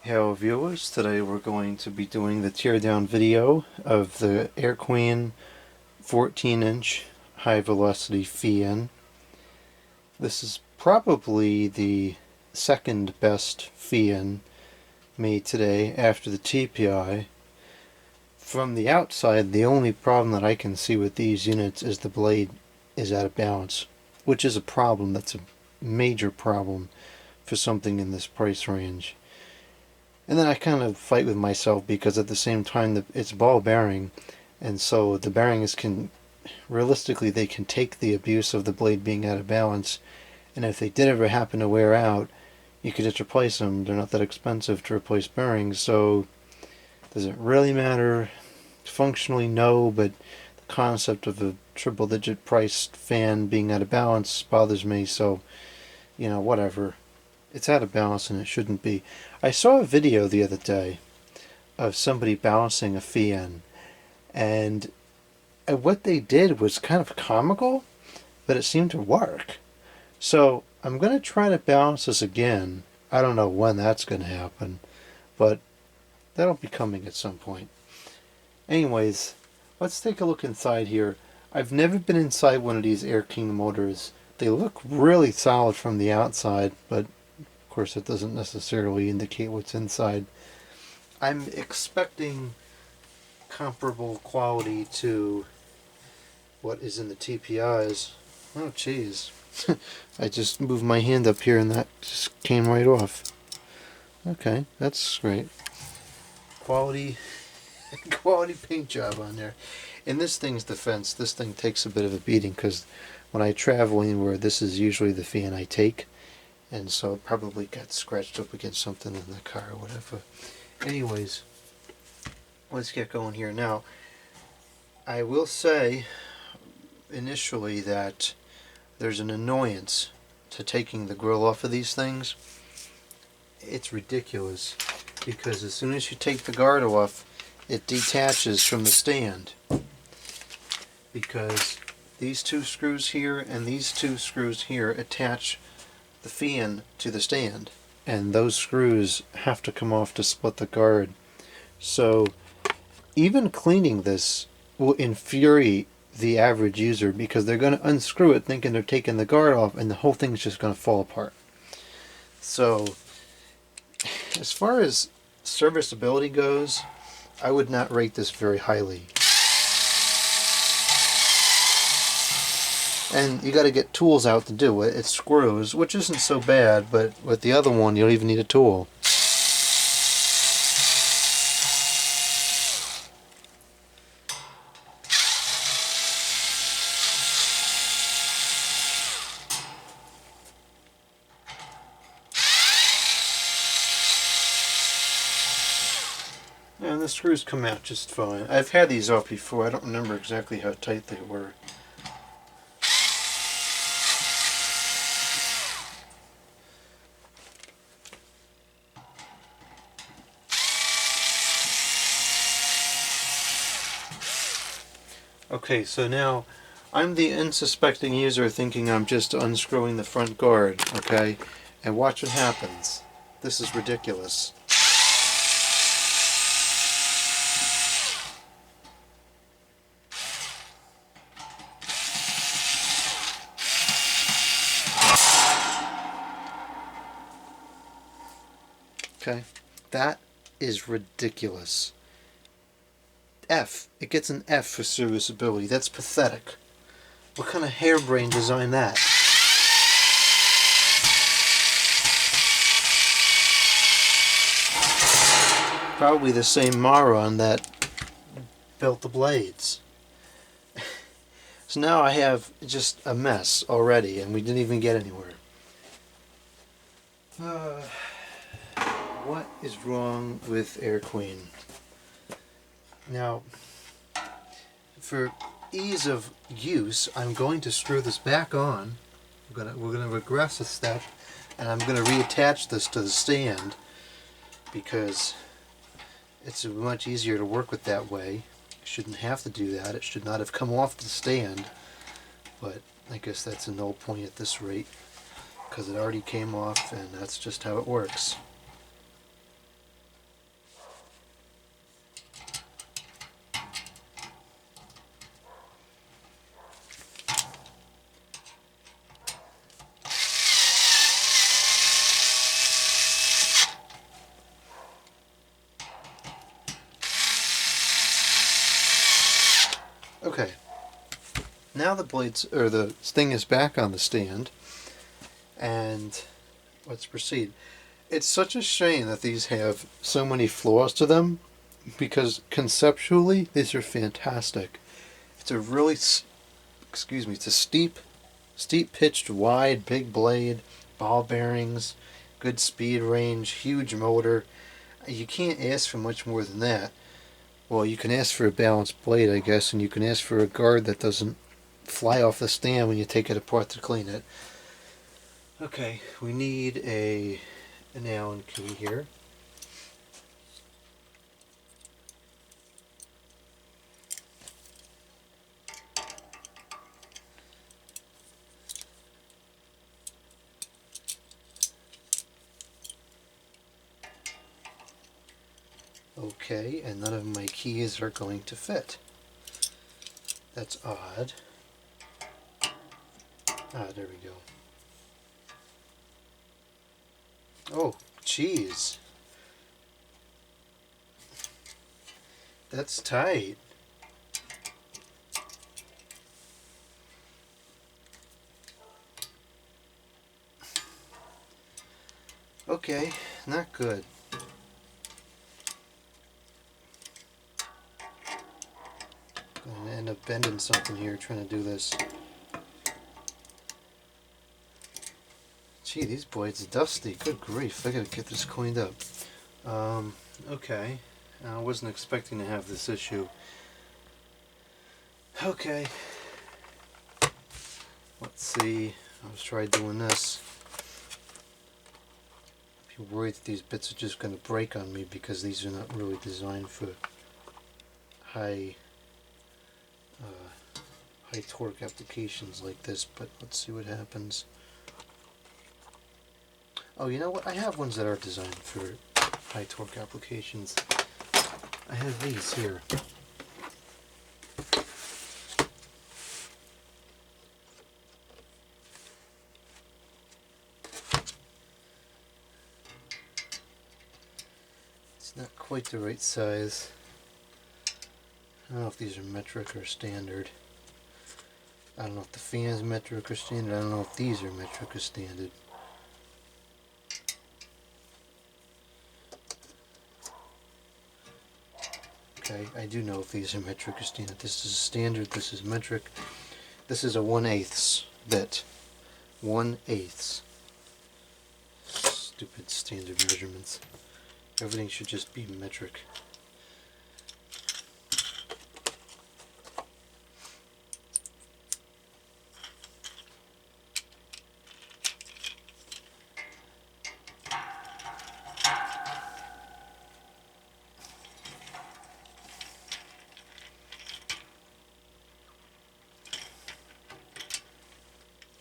Hello viewers, today we're going to be doing the teardown video of the Air Queen 14-inch high velocity fan. This is probably the second best fan made today after the TPI. From the outside, the only problem that I can see with these units is the blade is out of balance, which is a problem. That's a major problem for something in this price range. And then I kind of fight with myself because at the same time it's ball bearing, and so the bearings can, realistically, they can take the abuse of the blade being out of balance, and if they did ever happen to wear out, you could just replace them. They're not that expensive to replace bearings, so does it really matter? Functionally, no, but the concept of a triple-digit priced fan being out of balance bothers me, so, whatever. It's out of balance and it shouldn't be. I saw a video the other day of somebody balancing a fan, and what they did was kind of comical, but it seemed to work. So I'm going to try to balance this again. I don't know when that's going to happen, but that'll be coming at some point. Anyways, let's take a look inside here. I've never been inside one of these Air King motors. They look really solid from the outside, but of course it doesn't necessarily indicate what's inside. I'm expecting comparable quality to what is in the TPIs. Oh jeez. I just moved my hand up here and that just came right off. Okay, that's great. Quality paint job on there. In this thing's defense, this thing takes a bit of a beating because when I travel anywhere, this is usually the fan I take. And so it probably got scratched up against something in the car or whatever. Anyways, let's get going here. Now, I will say initially that there's an annoyance to taking the grill off of these things. It's ridiculous because as soon as you take the guard off, it detaches from the stand. Because these two screws here and these two screws here attach the fan to the stand, and those screws have to come off to split the guard. So even cleaning this will infuriate the average user because they're going to unscrew it thinking they're taking the guard off and the whole thing's just going to fall apart. So as far as serviceability goes, I would not rate this very highly. And you got to get tools out to do it. It screws, which isn't so bad, but with the other one, you don't even need a tool. And the screws come out just fine. I've had these off before. I don't remember exactly how tight they were. Okay, so now I'm the unsuspecting user thinking I'm just unscrewing the front guard, okay? And watch what happens. This is ridiculous. Okay, that is ridiculous. F. It gets an F for serviceability. That's pathetic. What kind of harebrained designed that? Probably the same moron that built the blades. So now I have just a mess already, and we didn't even get anywhere. What is wrong with Air Queen? Now, for ease of use, I'm going to screw this back on. We're gonna regress a step, and I'm gonna reattach this to the stand because it's much easier to work with that way. Shouldn't have to do that. It should not have come off the stand, but I guess that's a null point at this rate because it already came off, and that's just how it works. Okay, now the blades, or the thing is back on the stand, and let's proceed. It's such a shame that these have so many flaws to them, because conceptually, these are fantastic. It's a really, excuse me, it's a steep pitched, wide, big blade, ball bearings, good speed range, huge motor. You can't ask for much more than that. Well, you can ask for a balanced blade, I guess, and you can ask for a guard that doesn't fly off the stand when you take it apart to clean it. Okay, we need an Allen key here. Okay, and none of my keys are going to fit. That's odd. Ah, there we go. Oh, jeez. That's tight. Okay, not good. I'm going to end up bending something here trying to do this. Gee, these blades are dusty. Good grief, I gotta get this cleaned up. Okay. I wasn't expecting to have this issue. Okay. Let's see. Let's try doing this. If you're worried that these bits are just going to break on me because these are not really designed for high torque applications like this, but let's see what happens. Oh, you know what? I have ones that are designed for high torque applications. I have these here. It's not quite the right size. I don't know if these are metric or standard. I don't know if the fan is metric or standard. I don't know if these are metric or standard. Okay, I do know if these are metric or standard. This is standard, this is metric. This is a 1/8 bit. 1/8. Stupid standard measurements. Everything should just be metric.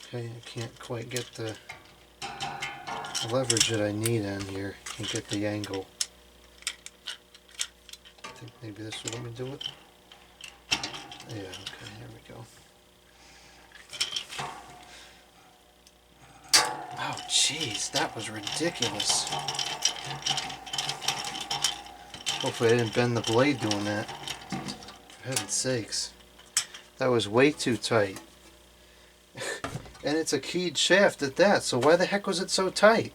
Okay, I can't quite get the leverage that I need on here. Can't get the angle. I think maybe this will let me do it. Yeah, okay, there we go. Oh, jeez, that was ridiculous. Hopefully I didn't bend the blade doing that. For heaven's sakes. That was way too tight. And it's a keyed shaft at that, so why the heck was it so tight?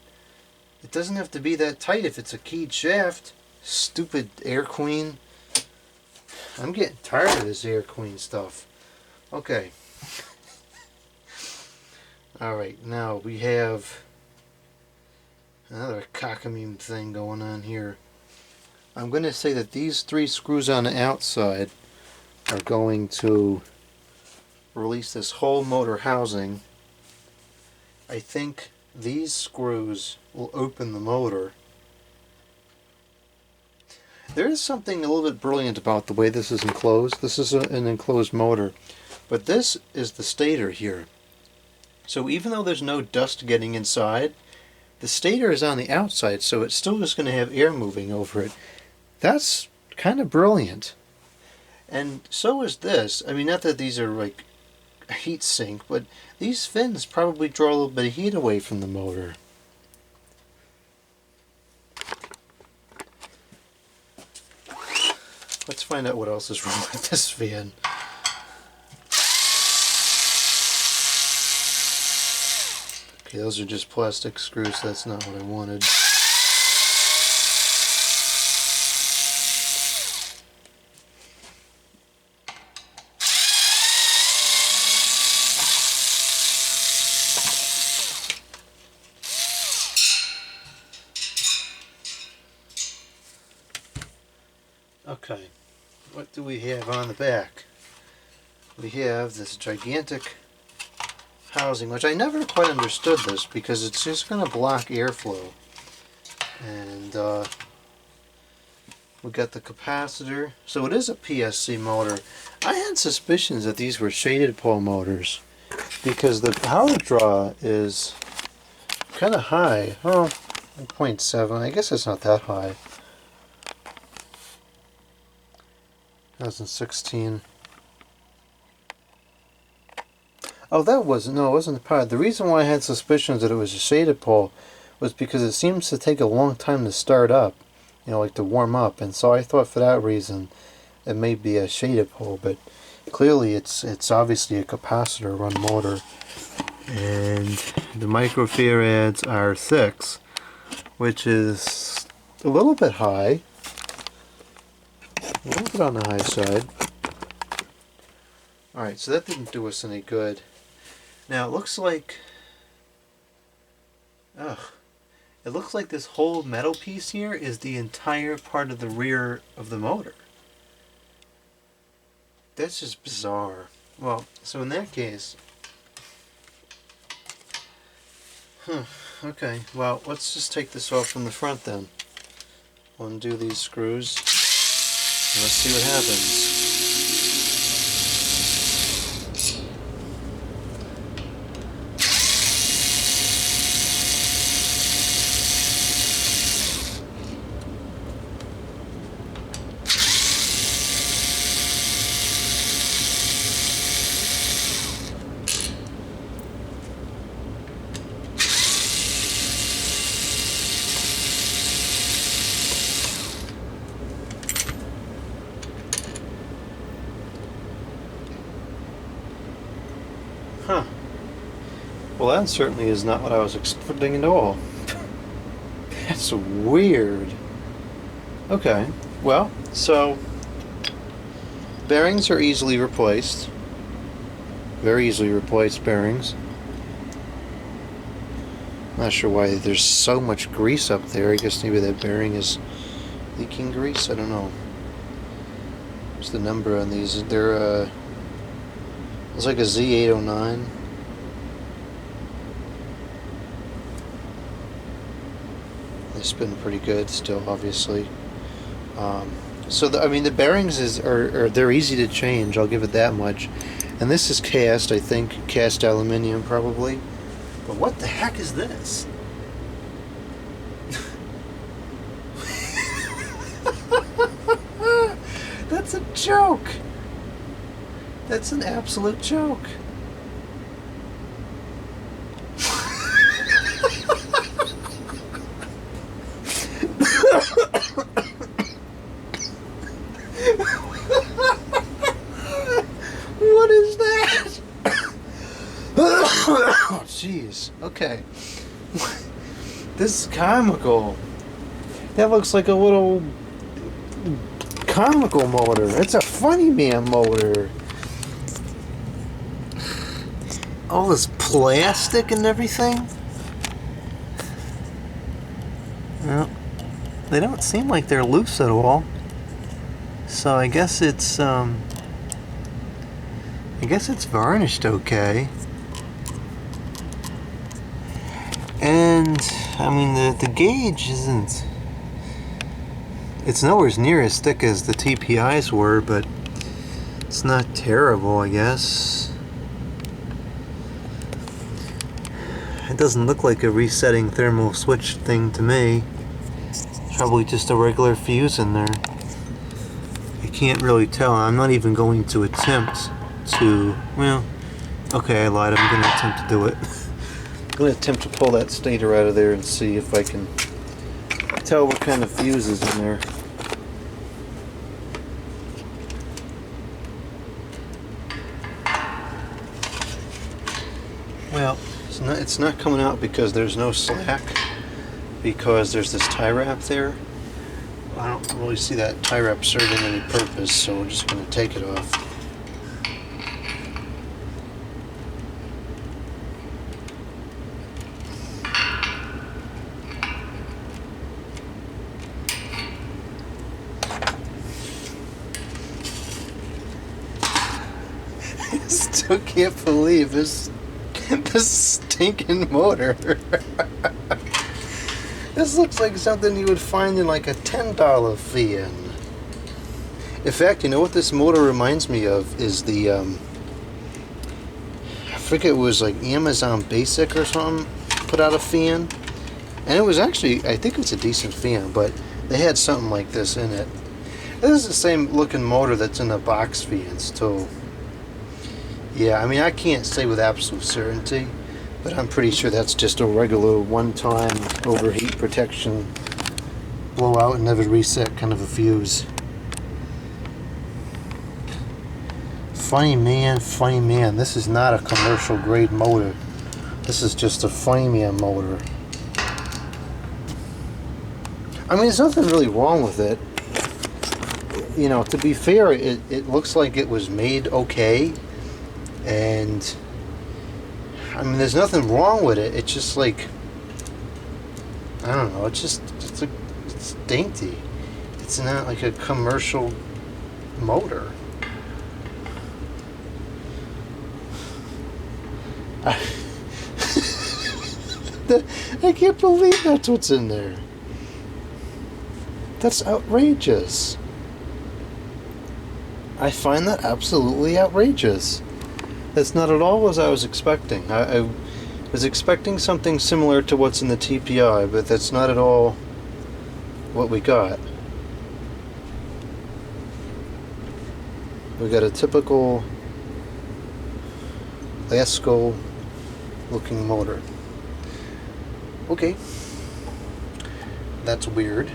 It doesn't have to be that tight if it's a keyed shaft. Stupid Air Queen. I'm getting tired of this Air Queen stuff. Okay. Alright, now we have another cockamamie thing going on here. I'm going to say that these 3 screws on the outside are going to release this whole motor housing. I think these screws will open the motor. There is something a little bit brilliant about the way this is enclosed. This is an enclosed motor, but this is the stator here. So even though there's no dust getting inside, the stator is on the outside, so it's still just going to have air moving over it. That's kind of brilliant. And so is this. I mean, not that these are like a heat sink, but these fins probably draw a little bit of heat away from the motor. Let's find out what else is wrong with this fan. Okay, those are just plastic screws, so that's not what I wanted. Okay, what do we have on the back? We have this gigantic housing, which I never quite understood this because it's just going to block airflow. And we got the capacitor. So it is a PSC motor. I had suspicions that these were shaded pole motors because the power draw is kind of high. Oh, 0.7. I guess it's not that high. 2016. Oh, that wasn't, no, it wasn't the power. The reason why I had suspicions that it was a shaded pole was because it seems to take a long time to start up, you know, like to warm up, and so I thought for that reason it may be a shaded pole, but clearly it's obviously a capacitor run motor. And the microfarads are 6, which is a little bit high, a little bit on the high side. Alright, so that didn't do us any good. Now it looks like, it looks like this whole metal piece here is the entire part of the rear of the motor. That's just bizarre. Well, so in that case, okay, well, let's just take this off from the front then. Undo these screws, and let's see what happens. Huh. Well, that certainly is not what I was expecting at all. That's weird. Okay, well, so bearings are easily replaced. Very easily replaced bearings. Not sure why there's so much grease up there. I guess maybe that bearing is leaking grease. I don't know. What's the number on these? They're it's like a Z809. They spin pretty good still, obviously. So I mean, the bearings are they're easy to change. I'll give it that much. And this is cast, I think, cast aluminium probably. But what the heck is this? That's a joke. That's an absolute joke. What is that? Oh, jeez. Okay. This is comical. That looks like a little comical motor. It's a funny man motor. All this plastic and everything. Well, they don't seem like they're loose at all. So I guess it's varnished okay. And I mean the gauge isn't, it's nowhere near as thick as the TPIs were, but it's not terrible, I guess. It doesn't look like a resetting thermal switch thing to me. It's probably just a regular fuse in there. I can't really tell. I'm not even going to attempt to, well, okay, I lied. I'm going to attempt to do it. I'm going to attempt to pull that stator out of there and see if I can tell what kind of fuse is in there. Well, It's not coming out because there's no slack, because there's this tie wrap there. I don't really see that tie wrap serving any purpose, so we're just going to take it off. I still can't believe this stinking motor. This looks like something you would find in like a $10 Fiat. In fact, you know what this motor reminds me of is the, I forget, it was like Amazon Basic or something, put out a Fiat. And it was actually, I think it's a decent Fiat, but they had something like this in it. This is the same looking motor that's in the box Fiats too. Yeah, I mean, I can't say with absolute certainty, but I'm pretty sure that's just a regular one-time overheat protection blowout and never reset kind of a fuse. Funny man, this is not a commercial grade motor. This is just a funny man motor. I mean, there's nothing really wrong with it. You know, to be fair, it looks like it was made okay. And I mean, there's nothing wrong with it. It's just like, I don't know, it's dainty. It's not like a commercial motor. I can't believe that's what's in there. That's outrageous. I find that absolutely outrageous. That's not at all what I was expecting. I was expecting something similar to what's in the TPI, but that's not at all what we got. We got a typical Lasco looking motor. Okay. That's weird,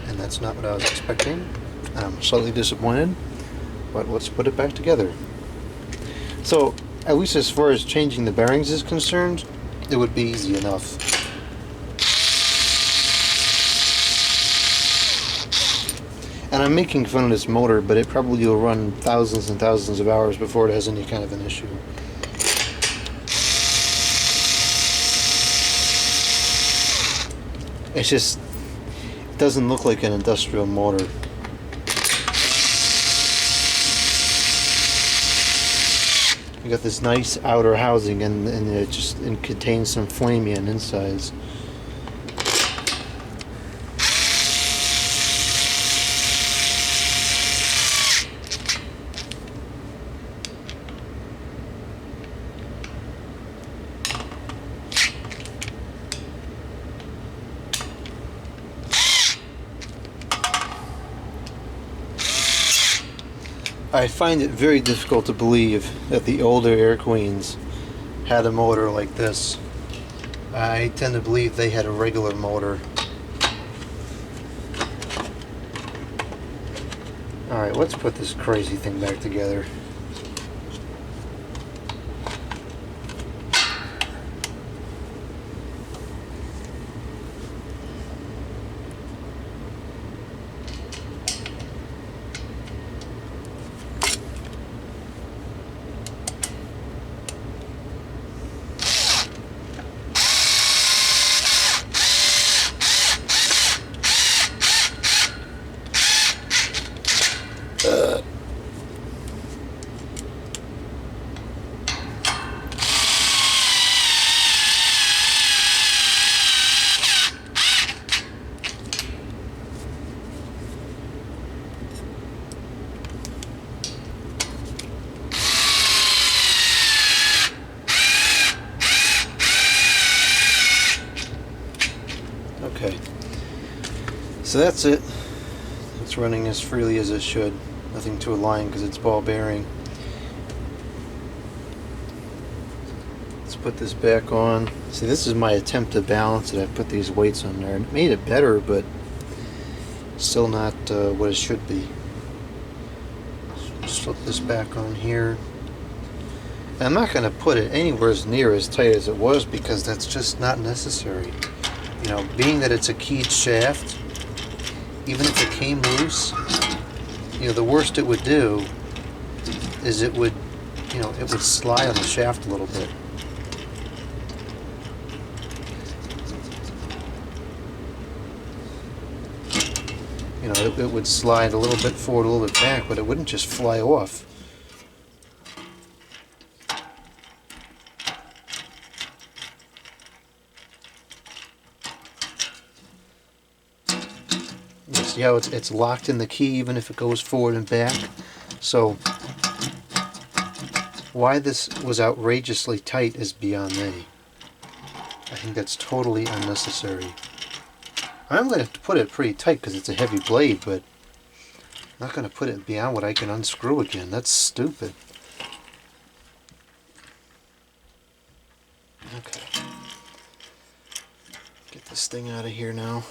and that's not what I was expecting. I'm slightly disappointed, but let's put it back together. So, at least as far as changing the bearings is concerned, it would be easy enough. And I'm making fun of this motor, but it probably will run thousands and thousands of hours before it has any kind of an issue. It's just, it doesn't look like an industrial motor. You got this nice outer housing, and it contains some flamium insides. I find it very difficult to believe that the older Air Queens had a motor like this. I tend to believe they had a regular motor. Alright, let's put this crazy thing back together. Okay, so that's it. It's running as freely as it should. Nothing to align because it's ball bearing. Let's put this back on. See, this is my attempt to balance it. I put these weights on there. It made it better, but still not what it should be. So just flip this back on here. I'm not going to put it anywhere near as tight as it was because that's just not necessary. You know, being that it's a keyed shaft, even if it came loose, you know, the worst it would do is it would, you know, it would slide on the shaft a little bit. You know, it would slide a little bit forward, a little bit back, but it wouldn't just fly off. You see how it's locked in the key even if it goes forward and back? So, why this was outrageously tight is beyond me. I think that's totally unnecessary. I'm going to put it pretty tight because it's a heavy blade, but I'm not going to put it beyond what I can unscrew again. That's stupid. Okay. Get this thing out of here now.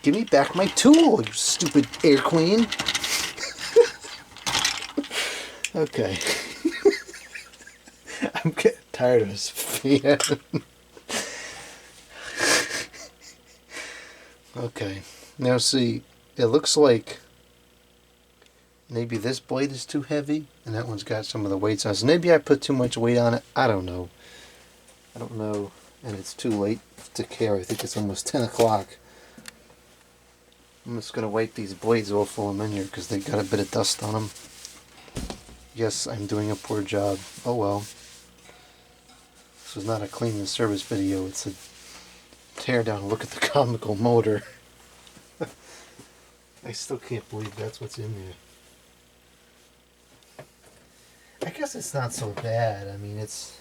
Give me back my tool, you stupid air queen. Okay. I'm getting tired of this fan. Okay. Now see, it looks like maybe this blade is too heavy and that one's got some of the weights on it. So maybe I put too much weight on it. I don't know. I don't know. And it's too late to care. I think it's almost 10 o'clock. I'm just going to wipe these blades off while I'm in here because they got a bit of dust on them. Yes, I'm doing a poor job. Oh well. This was not a clean and service video. It's a tear down look at the comical motor. I still can't believe that's what's in there. I guess it's not so bad. I mean, it's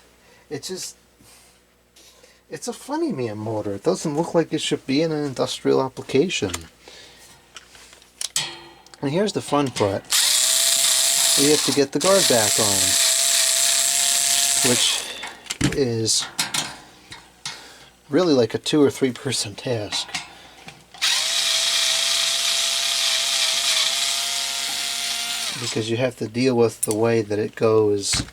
a funny man motor. It doesn't look like it should be in an industrial application. And here's the fun part. We have to get the guard back on, which is really like a 2 or 3 person task. Because you have to deal with the way that it goes.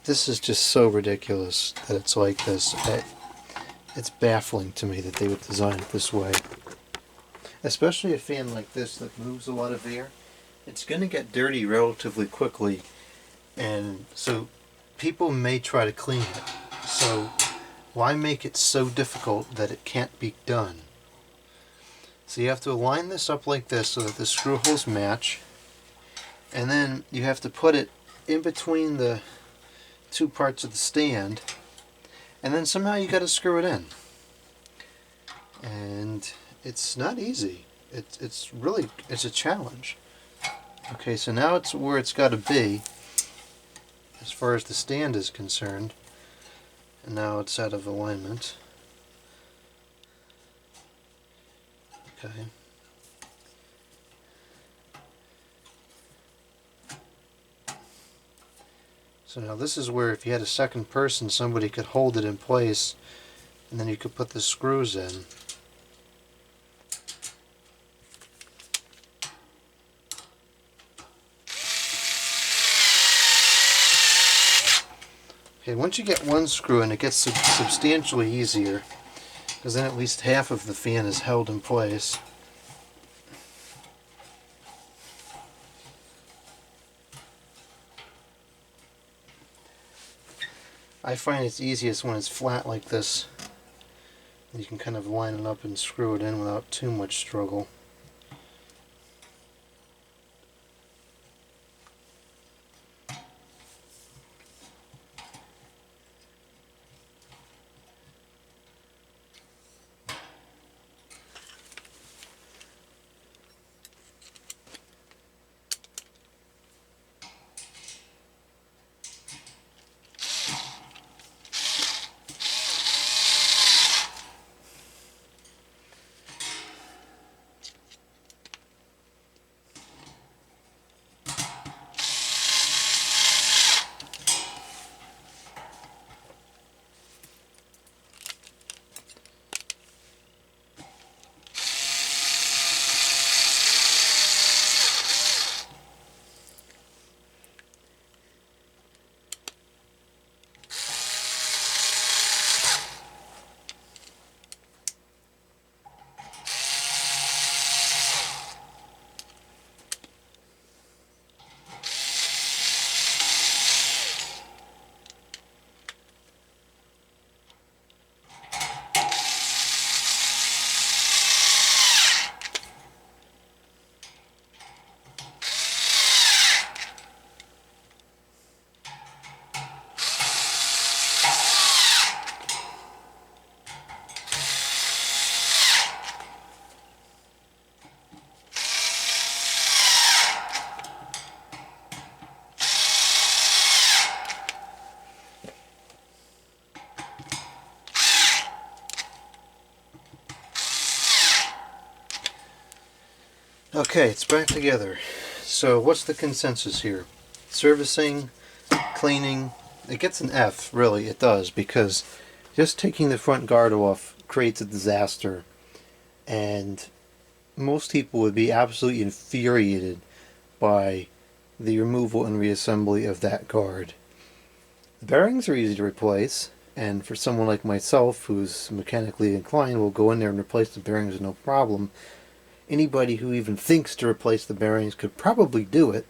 This is just so ridiculous that it's like this. It's baffling to me that they would design it this way. Especially a fan like this that moves a lot of air. It's going to get dirty relatively quickly, and so people may try to clean it. So why make it so difficult that it can't be done? So you have to line this up like this so that the screw holes match, and then you have to put it in between the 2 parts of the stand, and then somehow you got to screw it in. And it's not easy. It's a challenge. Okay, so now it's where it's got to be as far as the stand is concerned, and now it's out of alignment. Okay. So now this is where if you had a second person, somebody could hold it in place, and then you could put the screws in. Okay, once you get one screw in, it gets substantially easier, because then at least half of the fan is held in place. I find it's easiest when it's flat like this. You can kind of line it up and screw it in without too much struggle. Okay, it's back together. So what's the consensus here? Servicing, cleaning, it gets an F, really, it does, because just taking the front guard off creates a disaster, and most people would be absolutely infuriated by the removal and reassembly of that guard. The bearings are easy to replace, and for someone like myself who's mechanically inclined, will go in there and replace the bearings no problem. Anybody who even thinks to replace the bearings could probably do it,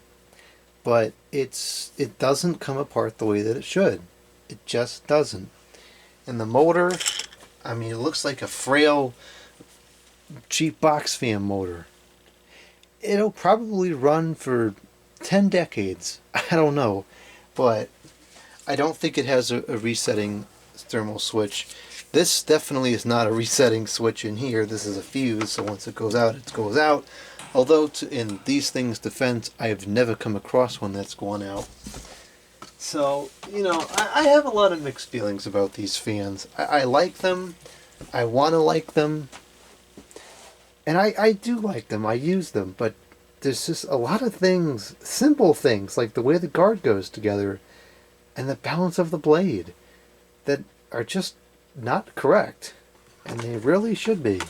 but it doesn't come apart the way that it should. It just doesn't. And the motor, I mean, it looks like a frail, cheap box fan motor. It'll probably run for 10 decades. I don't know, but I don't think it has a resetting thermal switch. This definitely is not a resetting switch in here. This is a fuse, so once it goes out, it goes out. Although, in these things' defense, I have never come across one that's gone out. So, you know, I have a lot of mixed feelings about these fans. I like them. I want to like them. And I do like them. I use them. But there's just a lot of things, simple things, like the way the guard goes together and the balance of the blade, that are just not correct. And they really should be.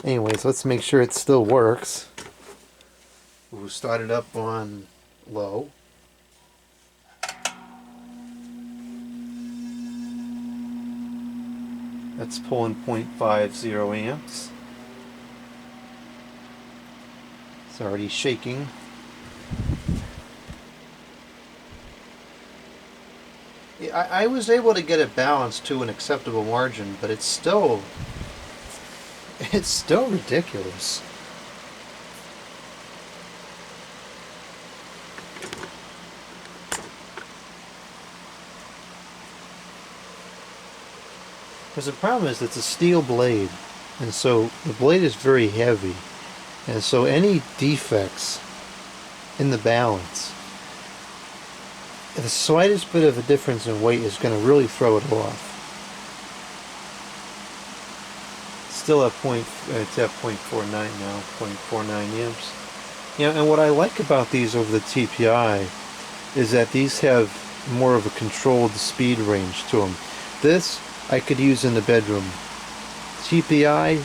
Anyways, let's make sure it still works. We'll start it up on low. That's pulling 0.50 amps. It's already shaking. I was able to get it balanced to an acceptable margin, but it's still ridiculous. Because the problem is it's a steel blade, and so the blade is very heavy, and so any defects in the balance, the slightest bit of a difference in weight is going to really throw it off. Still at it's at 0.49 now, 0.49 amps. You know, and what I like about these over the TPI is that these have more of a controlled speed range to them. This I could use in the bedroom. TPI,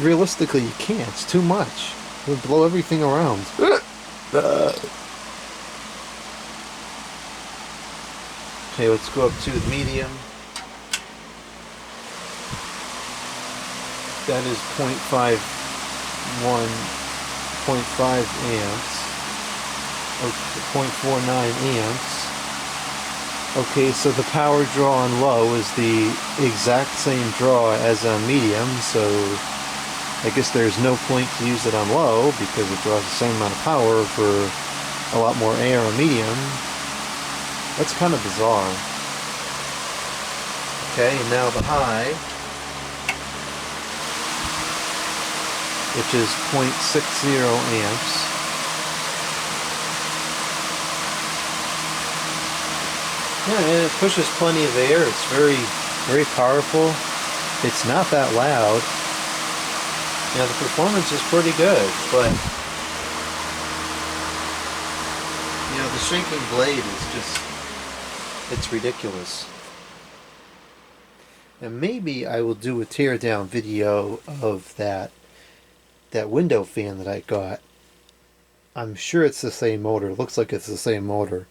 realistically, you can't. It's too much. It would blow everything around. Okay, let's go up to the medium. That is 0.5 amps. Okay, 0.49 amps. Okay, so the power draw on low is the exact same draw as on medium, so I guess there's no point to use it on low because it draws the same amount of power for a lot more air on medium. That's kind of bizarre. Okay, and now the high, which is 0.60 amps. Yeah, and it pushes plenty of air. It's very, very powerful. It's not that loud. You know, the performance is pretty good, but you know, the shaking blade is just, it's ridiculous. And maybe I will do a teardown video of that window fan that I got. I'm sure it's the same motor. It looks like it's the same motor.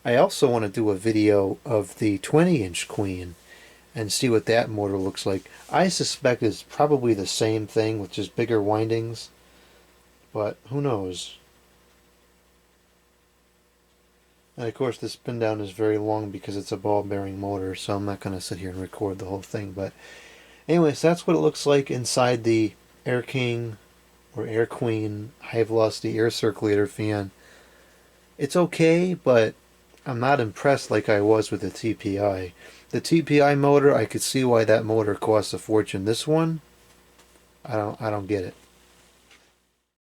I also want to do a video of the 20-inch Queen and see what that motor looks like. I suspect it's probably the same thing with just bigger windings, but who knows. And of course the spin down is very long because it's a ball bearing motor, so I'm not going to sit here and record the whole thing. But anyways, that's what it looks like inside the Air King or Air Queen high velocity air circulator fan. It's okay, but I'm not impressed like I was with the TPI. The TPI motor, I could see why that motor costs a fortune. This one, I don't get it.